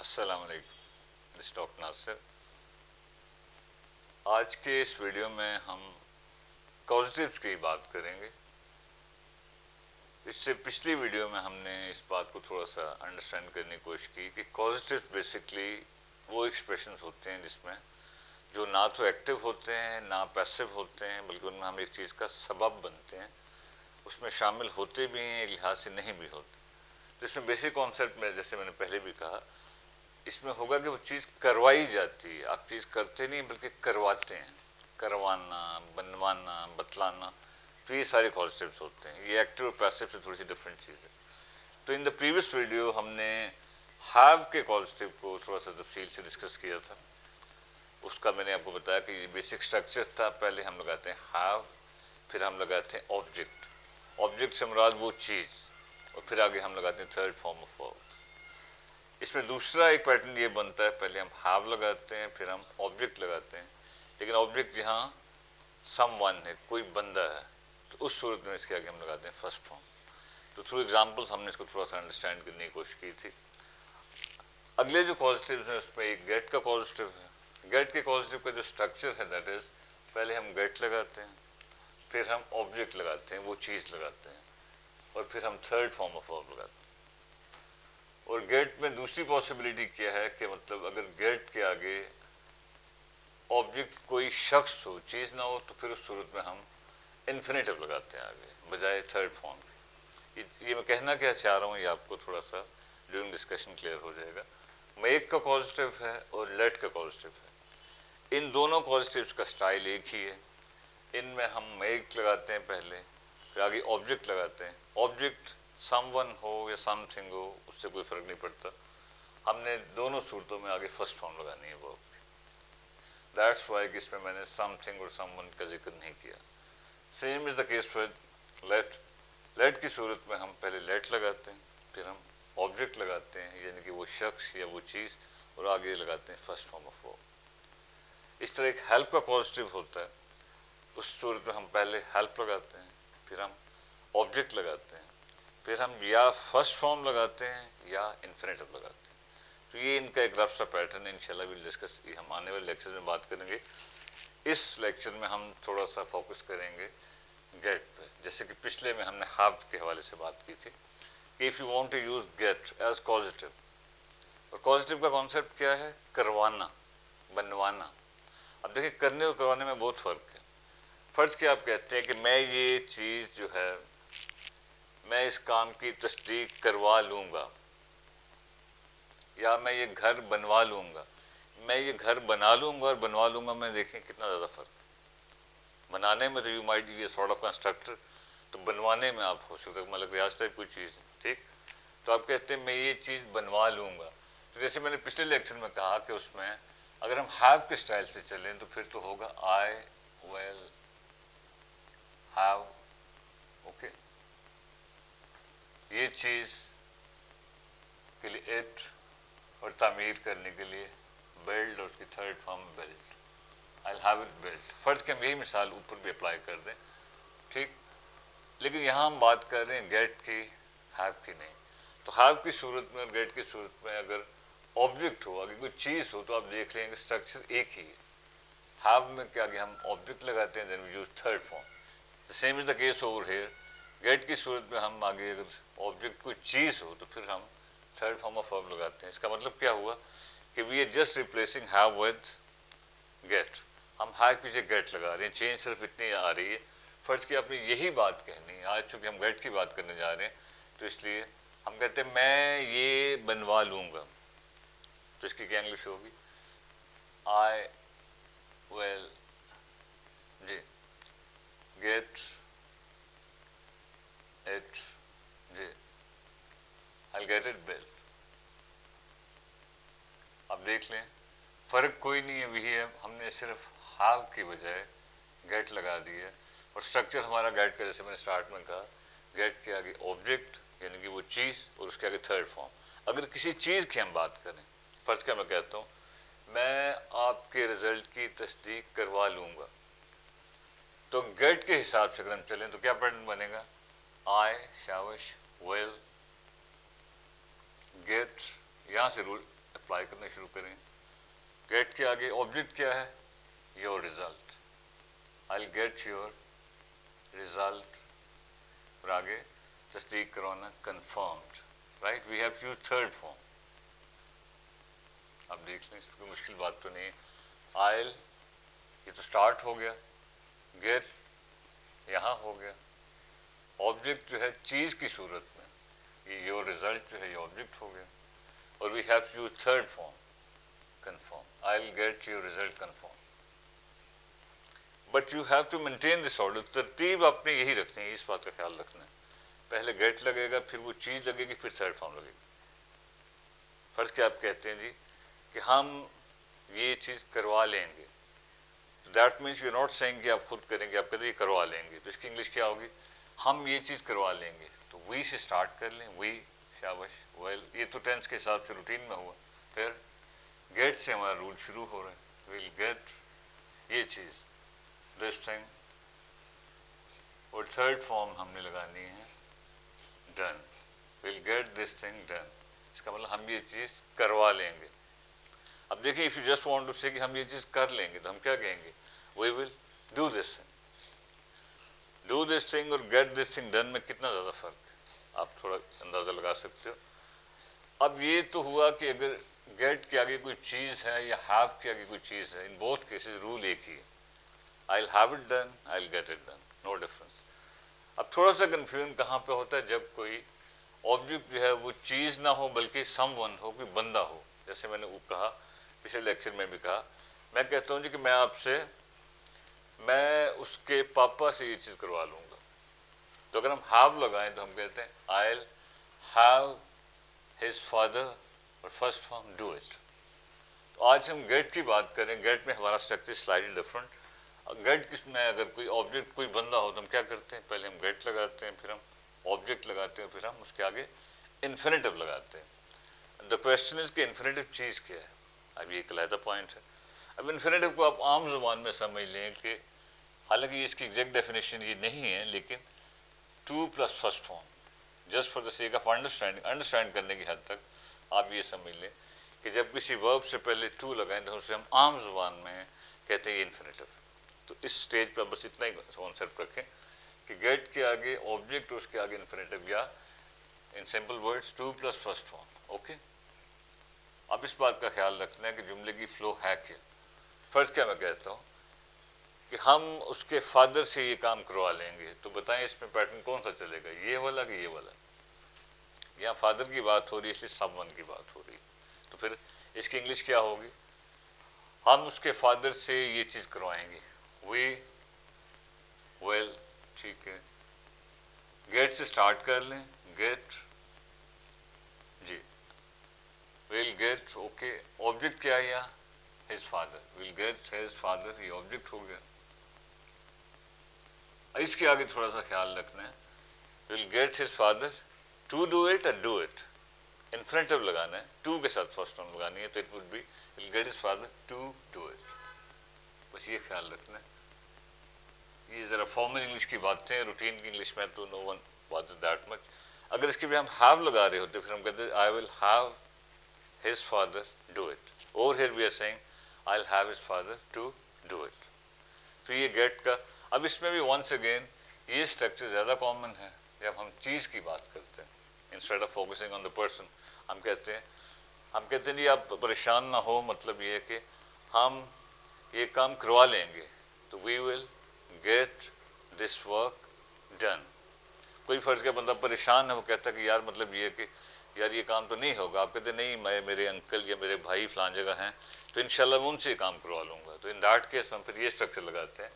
अस्सलाम वालेकुम, this doctor Nasir. आज के इस वीडियो में हम कॉजेटिव्स की बात करेंगे। इससे पिछली वीडियो में हमने इस बात को थोड़ा सा अंडरस्टैंड करने की कोशिश की कि कॉजेटिव्स बेसिकली वो एक्सप्रेशंस होते हैं जिसमें जो ना तो एक्टिव होते हैं ना पैसिव होते हैं, बल्कि उनमें हम एक चीज़ का सबब बनते हैं, उसमें शामिल होते भी हैं, एक लिहाज से नहीं भी होते। तो इसमें बेसिक कॉन्सेप्ट में, जैसे मैंने पहले भी कहा, इसमें होगा कि वो चीज़ करवाई जाती है। आप चीज़ करते नहीं बल्कि करवाते हैं, करवाना, बनवाना, बतलाना। तो ये सारे कॉन्सेप्ट्स होते हैं। ये एक्टिव और पैसिव से थोड़ी सी डिफरेंट चीज़ है। तो इन द प्रीवियस वीडियो हमने हैव के कॉन्सेप्ट को थोड़ा सा तफसील से डिस्कस किया था। उसका मैंने आपको बताया कि ये बेसिक स्ट्रक्चर था। पहले हम लगाते हैं हैव, फिर हम लगाते हैं ऑब्जेक्ट। ऑब्जेक्ट से मुराद वो चीज़, और फिर आगे हम लगाते हैं थर्ड फॉर्म ऑफ वर्ब। इसमें दूसरा एक पैटर्न ये बनता है, पहले हम हैव लगाते हैं, फिर हम ऑब्जेक्ट लगाते हैं। लेकिन ऑब्जेक्ट जहाँ समवन है, कोई बंदा है, तो उस सूरत में इसके आगे हम लगाते हैं फर्स्ट फॉर्म। तो थ्रू एग्जांपल्स हमने इसको थोड़ा सा अंडरस्टैंड करने की कोशिश की थी। अगले जो पॉजिटिव्स हैं उसमें एक गेट का पॉजिटिव है। गेट के पॉजिटिव का जो स्ट्रक्चर है दैट इज़, पहले हम गेट लगाते हैं, फिर हम ऑब्जेक्ट लगाते हैं, वो चीज़ लगाते हैं, और फिर हम थर्ड फॉर्म ऑफ वर्ब लगाते हैं। और गेट में दूसरी पॉसिबिलिटी क्या है कि मतलब अगर गेट के आगे ऑब्जेक्ट कोई शख्स हो, चीज़ ना हो, तो फिर उस सूरत में हम इन्फिनेटिव लगाते हैं आगे बजाय थर्ड फॉर्म के। ये मैं कहना क्या चाह रहा हूँ, ये आपको थोड़ा सा ड्यूरिंग डिस्कशन क्लियर हो जाएगा। मेक का पॉजिटिव है और लेट का पॉजिटिव है। इन दोनों पॉजिटिव्स का स्टाइल एक ही है। इनमें हम मेक लगाते हैं पहले, फिर आगे ऑब्जेक्ट लगाते हैं। ऑब्जेक्ट समवन हो या समथिंग हो, उससे कोई फ़र्क नहीं पड़ता। हमने दोनों सूरतों में आगे फर्स्ट फॉर्म लगानी है वर्ब की। दैट्स वाई कि इसमें मैंने समथिंग और समवन का जिक्र नहीं किया। Same is the case with late. Late की सूरत में हम पहले लेट लगाते हैं, फिर हम ऑब्जेक्ट लगाते हैं, यानी कि वो शख्स या वो चीज़, और आगे लगाते हैं फर्स्ट फॉर्म ऑफ वर्ब। इस तरह एक हेल्प का पॉजिटिव होता है। उस सूरत में हम पहले हेल्प लगाते हैं, फिर हम ऑब्जेक्ट लगाते हैं, फिर हम या फर्स्ट फॉर्म लगाते हैं या इन्फिनेटिव लगाते हैं। तो ये इनका एक रफ सा पैटर्न है। इंशाल्लाह विल डिस्कस, ये हम आने वाले लेक्चर में बात करेंगे। इस लेक्चर में हम थोड़ा सा फोकस करेंगे गेट पे। जैसे कि पिछले में हमने हैव के हवाले से बात की थी कि if you want to use get as positive, और पॉजिटिव का कॉन्सेप्ट क्या है? करवाना, बनवाना। अब देखिए, करने और करवाने में बहुत फ़र्क है। फ़र्ज के आप कहते हैं कि मैं ये चीज़ जो है, मैं इस काम की तस्दीक करवा लूँगा, या मैं ये घर बनवा लूँगा। मैं ये घर बना लूँगा और बनवा लूँगा में देखें कितना ज़्यादा फ़र्क। बनाने में तो you might be a sort of constructor, तो बनवाने में आप हो सकते मतलब रियाज टाइप कोई चीज़, ठीक। तो आप कहते हैं मैं ये चीज़ बनवा लूँगा। तो जैसे मैंने पिछले लेक्चर में कहा कि उसमें अगर हम हैव के स्टाइल से चलें तो फिर तो होगा आई विल हैव, ओके। ये चीज़ के लिए इट, और तामीर करने के लिए बिल्ड, और उसकी third form build, I will have it build. फ़र्ज के हम यही मिसाल ऊपर भी अप्लाई कर दें, ठीक। लेकिन यहाँ हम बात कर रहे हैं गेट की, हैव की नहीं। तो हैव की सूरत में और गेट की सूरत में अगर ऑब्जेक्ट हो, आगे कोई चीज़ हो, तो आप देख रहे हैं कि स्ट्रक्चर एक ही है। हैव में क्या आगे हम ऑब्जेक्ट लगाते हैं, then we use third form. The same is the case over here. Get की सूरत में हम आगे अगर ऑब्जेक्ट कोई चीज़ हो, तो फिर हम थर्ड फॉर्म ऑफ वर्ब लगाते हैं। इसका मतलब क्या हुआ कि we are just replacing have with get. हम हैव की जगह गेट लगा रहे हैं, चेंज सिर्फ इतनी आ रही है। फ़र्ज की आपने यही बात कहनी है। आज चूँकि हम गेट की बात करने जा रहे हैं, तो इसलिए हम कहते हैं मैं ये बनवा लूँगा। तो इसकी क्या इंग्लिश होगी? आई विल, जी, गेट इट, जी, आई गेट इट बिल्ट। अब देख लें, फ़र्क कोई नहीं है, वही है। हमने सिर्फ हैव की बजाय गेट लगा दी है, और स्ट्रक्चर हमारा गेट का, जैसे मैंने स्टार्ट में कहा, गेट के आगे ऑब्जेक्ट यानी कि वो चीज़, और उसके आगे थर्ड फॉर्म। अगर किसी चीज़ की हम बात करें, फ़र्ज क्या मैं कहता हूँ मैं आपके रिज़ल्ट की तस्दीक करवा लूँगा, तो गेट के हिसाब से अगर हम चलें तो क्या पैटर्न बनेगा? आई शाबाश विल गेट, यहाँ से रूल अप्लाई करना शुरू करें। गेट के आगे ऑब्जेक्ट क्या है? Your result, I will get your result. और आगे तस्दीक करवाना, confirmed, right. We have to use third form. आप देख लें, इसमें कोई मुश्किल बात तो नहीं है। आइल, ये तो स्टार्ट हो गया, गेट यहाँ हो गया, ऑब्जेक्ट जो है चीज़ की सूरत में, ये योर रिजल्ट जो है ये ऑब्जेक्ट हो गया, और we have to use third form, confirm, I will get your result confirm. But you have to maintain this order, तरतीब आपने यही रखनी है, इस बात का ख्याल रखना है। पहले गेट लगेगा, फिर वो चीज़ लगेगी, फिर थर्ड फॉर्म लगेगी। फर्ज के आप कहते हैं जी कि हम ये चीज़ करवा लेंगे, तो that means you not saying कि आप खुद करेंगे, आप कहते हैं ये करवा लेंगे, तो इसकी इंग्लिश क्या होगी? हम ये चीज़ करवा लेंगे। तो वी से स्टार्ट कर लें, वी, शाबाश, वेल, ये तो टेंस के हिसाब से रूटीन में हुआ। फिर गेट से हमारा रूल शुरू हो रहा है, विल गेट ये चीज़, दिस थिंग, और थर्ड फॉर्म हमने लगानी है done, will get this thing done. इसका मतलब हम ये चीज़ करवा लेंगे। अब देखिए, if you just want to say कि हम ये चीज़ कर लेंगे, तो हम क्या कहेंगे? We will do this thing. Do this thing और गेट दिस थिंग डन में कितना ज़्यादा फ़र्क है, आप थोड़ा अंदाज़ा लगा सकते हो। अब ये तो हुआ कि अगर गेट के आगे कोई चीज़ है या हैव के आगे कोई चीज़ है, इन बोथ केसेस रूल एक ही है, I will have it done, I will get it done, no difference. अब थोड़ा सा कन्फ्यूजन कहाँ पे होता है? जब कोई ऑब्जेक्ट जो है वो चीज़ ना हो बल्कि समवन हो, कोई बंदा हो। जैसे मैंने वो कहा, पिछले लेक्चर में भी कहा, मैं कहता हूँ जी कि मैं उसके पापा से ये चीज़ करवा लूँगा, तो अगर हम हैव लगाएं तो हम कहते हैं आई विल हैव हिज फादर, और फर्स्ट फॉर्म डू इट। तो आज हम गेट की बात करें। गेट में हमारा स्ट्रक्चर स्लाइडली डिफरेंट। गेट किसमें अगर कोई ऑब्जेक्ट कोई बंदा हो तो हम क्या करते हैं? पहले हम गेट लगाते हैं, फिर हम ऑब्जेक्ट लगाते हैं, फिर हम उसके आगे इन्फिनेटिव लगाते हैं। द क्वेश्चन इज कि इन्फिनेटिव चीज़ क्या है? अब ये एक अलहदा पॉइंट है। अब इन्फिनेटिव को आप आम जुबान में समझ लें कि हालांकि इसकी एग्जैक्ट डेफिनेशन ये नहीं है, लेकिन two plus first form, just for the sake of understand करने की हद तक आप ये समझ लें कि जब किसी वर्ब से पहले टू लगाएं तो उसे हम आम जुबान में कहते हैं इन्फिनेटिव। तो इस स्टेज पर बस इतना ही कॉन्सेप्ट रखें कि गेट के आगे ऑब्जेक्ट, उसके आगे इन्फिनेटिव, या in simple words two plus first form. Okay, अब इस बात का ख्याल रखना है कि जुमले की फ्लो है क्या। फर्स्ट क्या मैं कहता हूँ कि हम उसके फादर से ये काम करवा लेंगे, तो बताएं इसमें पैटर्न कौन सा चलेगा, ये वाला कि ये वाला? यहाँ फादर की बात हो रही है इसलिए समवन की बात हो रही है, तो फिर इसकी इंग्लिश क्या होगी? हम उसके फादर से ये चीज़ करवाएंगे, वी विल, ठीक है, गेट से स्टार्ट कर लें, गेट, जी, विल गेट, ओके, ऑब्जेक्ट क्या है यहाँ? His father, will get his father, ये ऑब्जेक्ट हो गया। इसके आगे थोड़ा सा ख्याल रखना है, will get his father to do it, और डू इट इन्फिनेटिव लगाना है, टू के साथ फर्स्ट फॉर्म लगानी है, तो it would be will get his father to do it. बस ये ख्याल रखना है। ये ज़रा फॉर्मल इंग्लिश की बातें हैं, रूटीन की इंग्लिश में तो no one was that much. अगर इसके भी हम हैव लगा रहे होते फिर हम कहते I will have his father do it, और here we are saying I will have his father to do it. तो ये गेट का, अब इसमें भी वंस अगेन ये स्ट्रक्चर ज़्यादा कॉमन है जब हम चीज़ की बात करते हैं। Instead of focusing on the person हम कहते हैं जी आप परेशान ना हो, मतलब ये है कि हम ये काम करवा लेंगे, तो we will get this work done. कोई फ़र्ज़ का बंदा परेशान है, वो कहता है कि यार मतलब ये है कि यार ये काम तो नहीं होगा, आप कहते नहीं मैं मेरे अंकल या मेरे भाई फलां जगह हैं तो इंशाल्लाह मैं उनसे काम करवा लूँगा, तो इन दैट केस हम फिर ये स्ट्रक्चर लगाते हैं,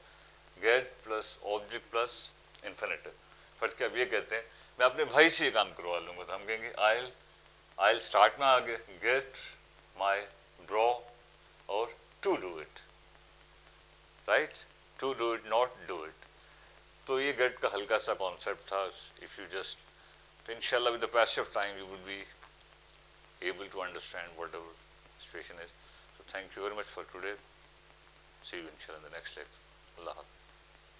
gate plus object plus infinitive. फर्ज के अब ये कहते हैं मैं अपने भाई से ये काम करवा लूँगा, तो हम कहेंगे आई स्टार्ट में आगे गेट माई ब्रो और to do it, right, to do it not do it. तो ये गेट का हल्का सा कॉन्सेप्ट था। इफ़ यू जस्ट, तो इंशाल्लाह with the passage of time you would be able to understand whatever situation is. So thank you very much for today. See you inshallah in the next lecture. Allah Hafiz.